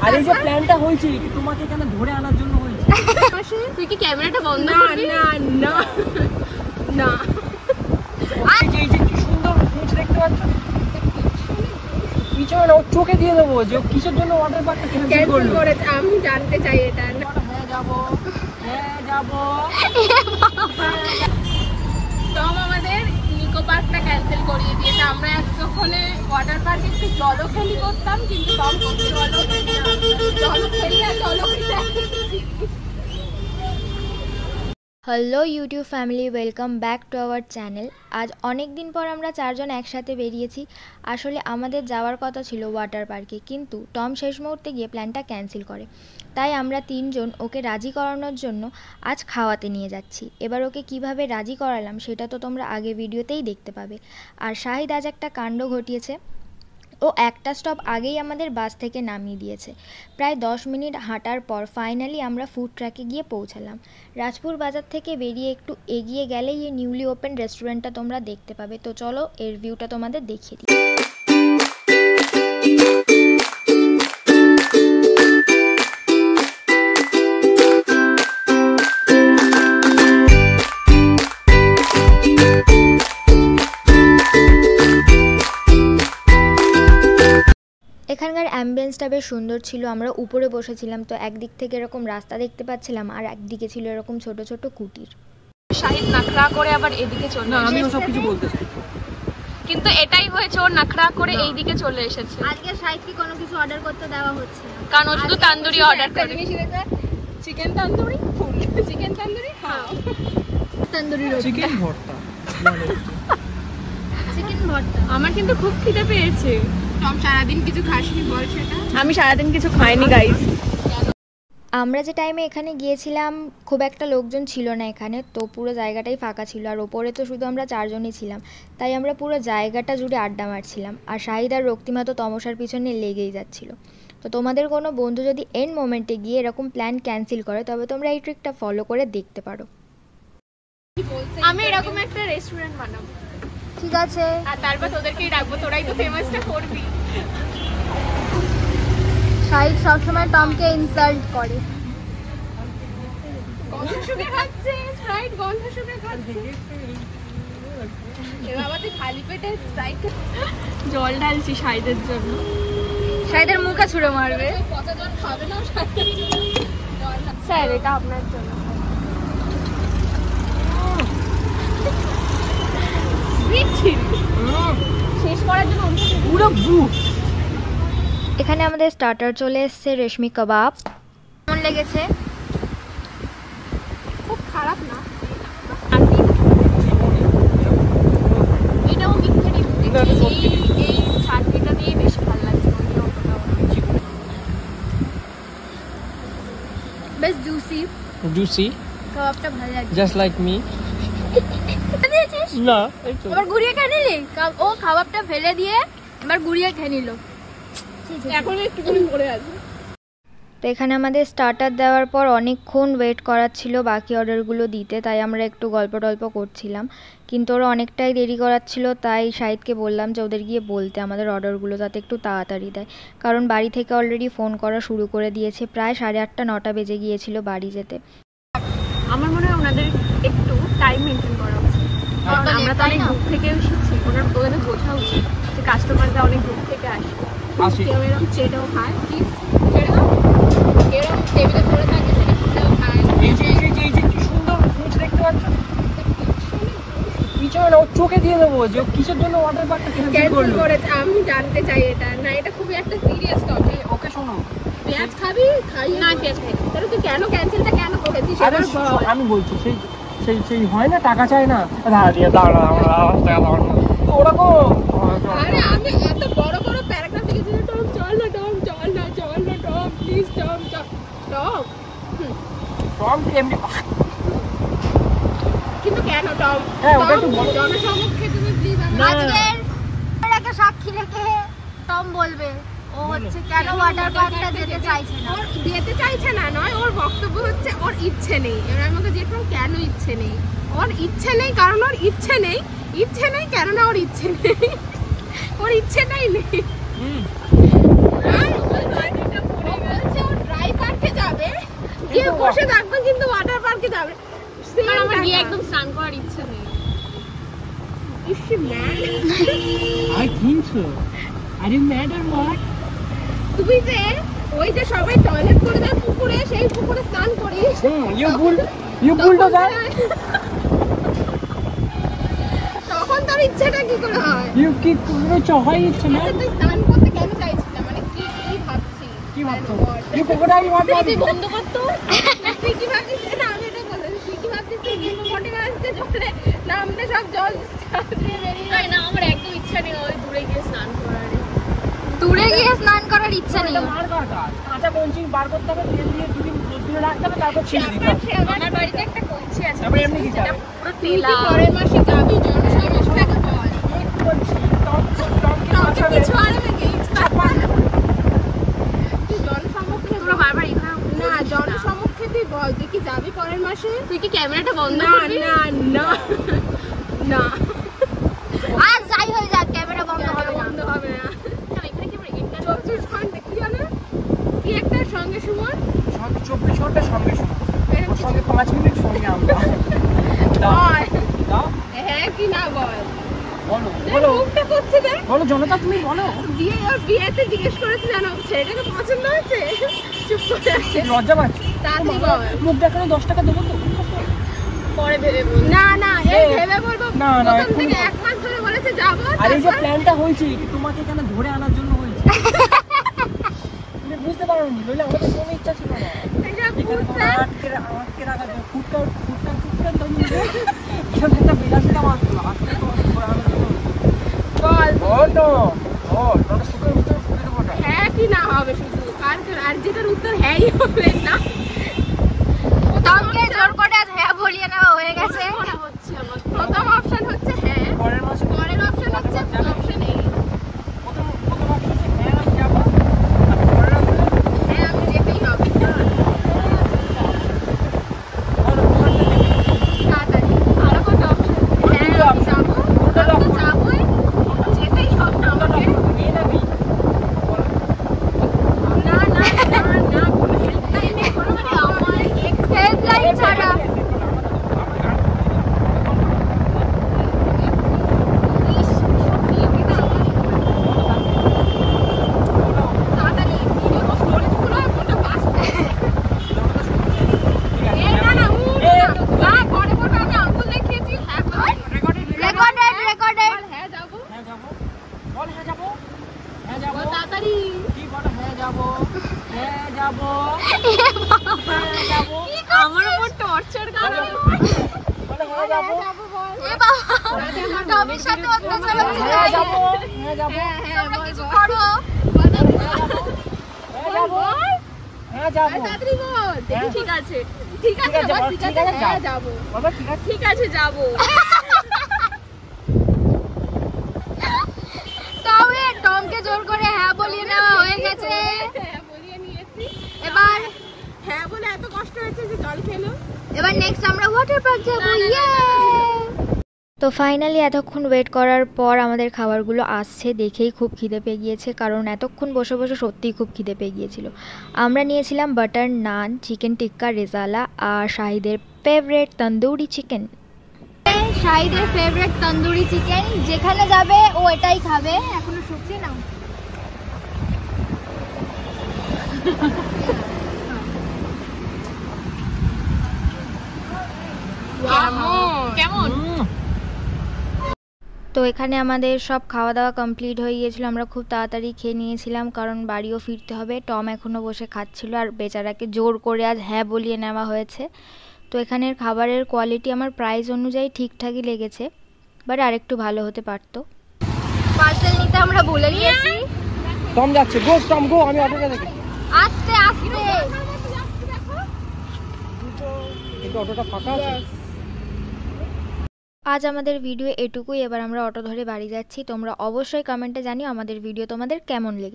আর এই যে প্ল্যানটা হয়েছে তোমাকে এখানে ধরে আনার জন্য হয়েছে। তুই কি ক্যামেরাটা বন্ধ করবি? না না না। এই যে কি সুন্দর ফুট দেখতে পাচ্ছ, পিছনে না, ও চোখে দিয়ে দেবো যে কিসের জন্য ওয়াটার পার্কটা ক্যান্সেল করেছে। আমি জানতে চাই এটা। হ্যাঁ যাবো, হ্যাঁ যাবো। টম আমাদের নিকো পার্কটা ক্যান্সেল করিয়ে দিয়েছে। আমরা এতক্ষণে ওয়াটার পার্কে একটু জলখেলি করতাম, কিন্তু টম করতে জলখেলি আর জলখেলি। Hello YouTube family, welcome back to our channel. আজ অনেক দিন পর আমরা চারজন একসাথে বেরিয়েছি। আসলে আমাদের যাওয়ার কথা ছিল ওয়াটার পার্কে, কিন্তু টম শেষ মুহূর্তে গিয়ে প্ল্যানটা ক্যান্সেল করে। তাই আমরা তিনজন ওকে রাজি করানোর জন্য আজ খাওয়াতে নিয়ে যাচ্ছি। এবার ওকে কিভাবে রাজি করালাম সেটা তো তোমরা আগে ভিডিওতেই দেখতে পাবে। আর শাহিদ আজ একটা কাণ্ড ঘটিয়েছে। ও একটা স্টপ আগেই আমাদের বাস থেকে নামিয়ে দিয়েছে। প্রায় 10 মিনিট হাঁটার পর ফাইনালি আমরা ফুড ট্র্যাকে গিয়ে পৌঁছালাম। রাজপুর বাজার থেকে বেরিয়ে একটু এগিয়ে গেলেই এই নিউলি ওপেন রেস্টুরেন্টটা তোমরা দেখতে পাবে। তো চলো এর ভিউটা তোমাদের দেখিয়ে দিই। এখানকার অ্যাম্বিয়েন্সটা বেশ সুন্দর ছিল। আমরা উপরে বসেছিলাম, তো একদিক থেকে এরকম রাস্তা দেখতে পাচ্ছিলাম আর একদিকে ছিল এরকম ছোট ছোট কুটির। শাহিদ নাখড়া করে আবার এদিকে চলে না, আমিও সব কিছু বলতে চাই, কিন্তু এটাই হয়েছে, ও নাখড়া করে এইদিকে চলে এসেছে। আজকে শাহিদকে কোনো কিছু অর্ডার করতে দেওয়া হচ্ছে না, কারণ ও শুধু তান্দুরি অর্ডার করে। চিকেন তান্দুরি, ফুল চিকেন তান্দুরি, হ্যাঁ তন্দুরি রোটি, চিকেন ভর্তা, চিকেন ভর্তা। আমার কিন্তু খুব খিদে পেয়েছে। টম সারাদিন কিছু খাসনি বল সেটা। আমি সারাদিন কিছু খাইনি গাইস। আমরা যে টাইমে এখানে গিয়েছিলাম খুব একটা লোকজন ছিল না এখানে, তো পুরো জায়গাটাই ফাঁকা ছিল। আর ওপরে তো শুধু আমরা চারজনই ছিলাম, তাই আমরা পুরো জায়গাটা জুড়ে আড্ডা মারছিলাম। আর শাহিদ আর রক্তিমা তো তমসার পিছনে লেগেই যাচ্ছিল। তো তোমাদের কোনো বন্ধু যদি এন্ড মোমেন্টে গিয়ে এরকম প্ল্যান ক্যান্সেল করে, তবে তোমরা এই ট্রিকটা ফলো করে দেখতে পারো। আমি এরকম একটা রেস্টুরেন্ট বানাবো, ঠিক আছে? আর তারপর তোদেরকেই রাখবো, তোরাই তো ফেমাসটা করবি। শাহিদ সবসময় টমকে ইনসাল্ট করে। গন্ধ শুকে খাচ্ছে, স্প্রাইট গন্ধ শুকে খাচ্ছে। এ বাবা তুই খালি পেটে স্প্রাইট জল ঢালছি শাহিদের জন্য। শাহিদের মুখে ছুঁড়ে মারবে। কত জন খাবে না স্যার, এটা আপনার জন্য। শেষ করার জন্য পুরো বুক। এখানে আমাদের স্টার্টার চলে এসছে, রেশমি কাবাব। কেমন লেগেছে? খুব খারাপ না, এটাও মিথ্যে রিভিউ। এই চাটনিটা দিয়ে বেশি ভালো লাগছে। বেশ জুসি জুসি, কাবাবটা ভালো লাগছে। Just like me. না, আবার গুড়িয়ে খেয়ে নিলি? ও কাবাবটা ফেলে দিয়ে এবার গুড়িয়ে খেয়ে নিল। এখন একটুখানি পড়ে আছে। তো এখানে আমাদের স্টার্টার দেওয়ার পর অনেকক্ষণ ওয়েট করাচ্ছিল বাকি অর্ডারগুলো দিতে, তাই আমরা একটু গল্প টল্প করছিলাম। কিন্তু ওরা অনেকটাই দেরি করাচ্ছিল, তাই শাহিদকে বললাম যে ওদের গিয়ে বলতে আমাদের অর্ডারগুলো যাতে একটু তাড়াতাড়ি দেয়, কারণ বাড়ি থেকে অলরেডি ফোন করা শুরু করে দিয়েছে। প্রায় 8:30 9টা বেজে গিয়েছিল বাড়ি যেতে। আমার মনে হয় ওনাদের একটু টাইম মেনটেন করা উচিত, কারণ আমরা তো অনেক দূর থেকে এসেছি। ওদের বোঝা উচিত যে কাস্টমাররা অনেক দূর থেকে আসে। কেউ এরকম চেটেও খায়, প্লিজ ছেড়ে দাও। এরকম টেবিলে পড়ে থাকে সেটা খুলেও খায়। এই যে কি সুন্দর ফুট দেখতে পাচ্ছ, পিছনে না, ও চোখে দিয়ে দেবো যে কিসের জন্য ওয়াটার পার্কটা ক্যান্সেল করেছে। আমি জানতে চাই এটা। না, এটা খুবই একটা সিরিয়াস টপিক। ওকে শোনো, পেঁয়াজ খাবি? খাই না, পেঁয়াজ খাই। তাহলে তুই কেন ক্যান্সেলটা কেন করেছিস? আমি বলছি সেই হয় না, টাকা চাই না, দাঁড়া ওরকম। আরে আমি এত বড় বড় প্যারাগ্রাফ লিখেছি, টম চল না, টম চল না, চল না টম, প্লিজ টম টম। এমনি কিন্তু কেন টম? হ্যাঁ, ওটা একটু জনসমক্ষে তুমি প্লিজ আজকের একটা সাক্ষী রেখে টম বলবে ও হচ্ছে কেন ওয়াটার পার্কটা যেতে চাইছে না। ওর যেতে চাইছে না নয়, ওর বক্তব্য হচ্ছে ওর ইচ্ছে নেই। এবার আমাকে যেরকম কেন ইচ্ছে নেই? ওর ইচ্ছে নেই কারণ ওর ইচ্ছে নেই, ইচ্ছে নেই কেননা ওর ইচ্ছে নেই। ওর ইচ্ছেটাই নেই। বসে থাকবে কিন্তু ওয়াটার পার্কে যাবে। আর আমার গিয়ে একদম স্নান করার ইচ্ছে নেই। Is she mad? I think so. Are you mad or what? তুই যে ওই যে সবাই টয়লেট করে দেয় পুকুরে, সেই পুকুরে স্নান করিস। You bulldozer. তখন তোর ইচ্ছেটা কি করে হয়? You কি পুরো চহাই ইচ্ছে না? তুই স্নান করতে কেন চাইছিস না? মানে কি ভাবছিস? কি ভাবছো? You crocodile what? তুই বন্ধ কর তো। তুই কি ভাবছিস? না আমি এটা বলছি। তুই কি ভাবছিস? তুই কিন্তু মোটে আসছে জলে নামতে সব জল ছাড়িয়ে বেরিয়ে যায় না। আমার একদম ইচ্ছা নেই ওই দূরে গিয়ে স্নান করার। দূরে গিয়ে স্নান করার ইচ্ছা নেই। মার কাটা কাঁচা কঞ্চি বার করতে হবে, তেল দিয়ে দুদিন দূরে রাখতে হবে, তারপর ছেড়ে দিতে হবে। আমার বাড়িতে একটা কঞ্চি আছে। তারপরে এমনি কি যেটা যাবে? পুরো তেলা। তুই পরের মাসে যাবি জনসমস্যাকে বল। বলছি টমকে কিছু আরে নাকি? তুই জনসমক্ষে পুরো বারবার এইভাবে না জনসমক্ষে তুই বল তুই কি যাবি পরের মাসে? তুই কি ক্যামেরাটা বন্ধ করবি? না না না আর যাই হয়ে যাক ক্যামেরা বন্ধ হবে না। বন্ধ হবে না। এখানে কি এটা 24 ঘন্টা কি জানো? কি একটা সঙ্গে সুমন? 24 ঘন্টা সঙ্গে সুমন। ওর সঙ্গে 5 মিনিট সঙ্গে আমরা। দাও হ্যাঁ কি না বল? বলো মুখটা করছে দেখ। বলো জনতা, তুমি বলো। বিয়েতে জিজ্ঞেস করেছি জানো ছেলেটাকে পছন্দ হয়েছে? চুপ করে আছে। লজ্জা পাচ্ছি। তাড়াতাড়ি বল। মুখ দেখানো 10 টাকা দেবো তো? পরে ভেবে বল। না না এই ভেবে বলবো। না না প্রথম থেকে 1 মাস ধরে বলেছে যাবো। আর এই যে প্ল্যানটা হয়েছে তোমাকে এখানে ধরে আনার জন্য হয়েছে। তুমি বুঝতে পারোনি, নইলে আমাদের কোনো ইচ্ছা ছিল না। এটা এখানে আটকে রাখা যায়। ফুটকা তুমি এখানে একটা বিলাসিতা মাত্র আজকে তোমাকে ধরে আনার জন্য বল। ওটো তোর সুখের ভিতরে ফুটে দেবো ওটা। হ্যাঁ কি না হবে শুধু আর যেটার উত্তর হ্যাঁই হবে না। টমকে জোর করে আজ হ্যাঁ বলিয়ে নেওয়া হয়ে গেছে। প্রথম অপশন হচ্ছে হ্যাঁ, পরের মাসে পরের অপশন হচ্ছে অপশন এ। প্রথম অপশন হচ্ছে হ্যাঁ আমি যাবো, আর পরের অপশন হ্যাঁ আমি যেতেই হবে। তাড়াতাড়ি আরো কত অপশন? হ্যাঁ আমি যাবো, আমি তো যাবোই, যেতেই হবে আমাকে। না না না না কোনো হেল্পলাইন নেই, কোনো মানে আমার হেল্পলাইন ছাড়া তাড়াতাড়ি ভিডিও স্টোরেজ খুলো ফোনটা বাঁচতে। এই না না না পরে পরে আমি আঙ্গুল দেখিয়েছি। হ্যাঁ বল। রেকর্ডেড হ্যাঁ যাবো। হ্যাঁ যাবো, বল হ্যাঁ যাবো, হ্যাঁ যাবো, বল তাড়াতাড়ি। কি বল হ্যাঁ যাবো, হ্যাঁ যাবো, হ্যাঁ যাবো, আমার উপর টর্চার করো। বলে হ্যাঁ যাবো, এ বাবা টমির সাথে অত্যাচার হচ্ছে। হ্যাঁ যাবো, হ্যাঁ যাবো, হ্যাঁ হ্যাঁ তোমরা বল কিছু বল। করো। হ্যাঁ যাবো, হ্যাঁ যাবো, তাড়াতাড়ি বল। হ্যাঁ। ঠিক আছে ঠিক আছে ঠিক আছে, বল, বল, ঠিক ঠিক আছে আছে, হ্যাঁ যাও। যাবো। বলো ঠিক আছে, ঠিক আছে যাবো। তবে টমকে জোর করে হ্যাঁ বলিয়ে নেওয়া হয়ে গেছে। হ্যাঁ বলিয়ে নিয়েছি। এবার হ্যাঁ বলে এত কষ্ট হয়েছে যে জল খেলো। এবার নেক্সট আমরা ওয়াটার পার্ক যাবো। ইয়ে! তো ফাইনালি এতক্ষণ ওয়েট করার পর আমাদের খাবারগুলো আসছে, দেখেই খুব খিদে পেয়ে গিয়েছে, কারণ এতক্ষণ বসে বসে সত্যিই খুব খিদে পেয়ে গিয়েছিল। আমরা নিয়েছিলাম বাটার নান, চিকেন টিক্কা রেজালা আর শাহিদের ফেভারিট তন্দুরি চিকেন। শাহিদের ফেভারিট তন্দুরি চিকেন, যেখানে যাবে ও এটাই খাবে। এখনো শুকছে না। কেমন? তো এখানে আমাদের সব খাওয়া দাওয়া কমপ্লিট হয়ে গিয়েছিলো। আমরা খুব তাড়াতাড়ি খেয়ে নিয়েছিলাম, কারণ বাড়িও ফিরতে হবে। টম এখনও বসে খাচ্ছিল আর বেচারাকে জোর করে আজ হ্যাঁ বলিয়ে নেওয়া হয়েছে। তো এখানের খাবারের কোয়ালিটি আমার প্রাইস অনুযায়ী ঠিকঠাকই লেগেছে, বাট আরেকটু ভালো হতে পারতো। পার্সেল নিতে আমরা ভুলে গিয়েছি। টম যাচ্ছে, গো টম গো, আমি অটোটা দেখি। আস্তে আস্তে। কিন্তু অটোটা ফাঁকা আছে। আজ আমাদের ভিডিও এটুকুই। এবার আমরা অটো ধরে বাড়ি যাচ্ছি। তোমরা অবশ্যই কমেন্টে জানিও আমাদের ভিডিও তোমাদের কেমন লেগেছে।